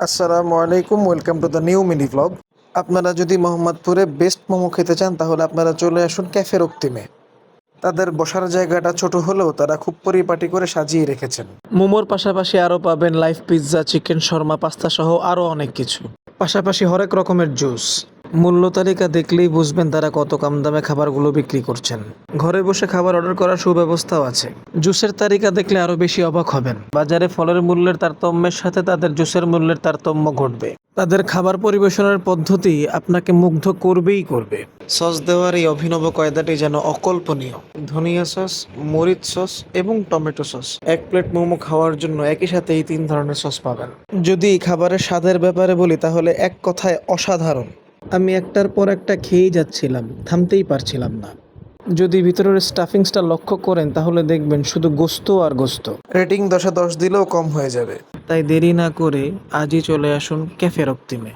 আসসালামু আলাইকুম, welcome to the new mini vlog. আপনারা যদি মোহাম্মদপুরে বেস্ট মোমো খেতে চান তাহলে আপনারা চলে আসুন ক্যাফে রক্তিমে। তাদের বসার জায়গাটা ছোট হলেও তারা খুব পরিপাটি করে সাজিয়ে রেখেছেন। মোমোর পাশাপাশি আরও পাবেন live pizza, chicken Sharma, pasta সহ আরও অনেক কিছু। পাশাপাশি হরেক রকমের জুস। মূল্য তালিকা দেখলেই বুঝবেন তারা কত কম দামে খাবারগুলো বিক্রি করছেন। ঘরে বসে খাবার অর্ডার করার সুব্যবস্থাও আছে। জুসের তালিকা দেখলে আরও বেশি অবাক হবেন। বাজারে ফলের মূল্যের তারতম্যের সাথে তাদের জুসের মূল্যের তারতম্য ঘটবে। তাদের খাবার পরিবেশনের পদ্ধতি আপনাকে মুগ্ধ করবেই করবে। সস দেওয়ার এই অভিনব কয়দাটি যেন অকল্পনীয়। ধনিয়া সস, মরিচ সস এবং টমেটো সস। এক প্লেট মোমো খাওয়ার জন্য একই সাথে এই 3 ধরনের সস পাবেন। যদি খাবারের স্বাদের ব্যাপারে বলি তাহলে এক কথায় অসাধারণ। আমি একটার পর একটা খেয়েই যাচ্ছিলাম, থামতেই পারছিলাম না। যদি ভিতরের স্টাফিংসটা লক্ষ্য করেন তাহলে দেখবেন শুধু গোস্ত আর গোস্ত। রেটিং 10-10 দিলেও কম হয়ে যাবে। তাই দেরি না করে আজই চলে আসুন ক্যাফে রক্তিমে।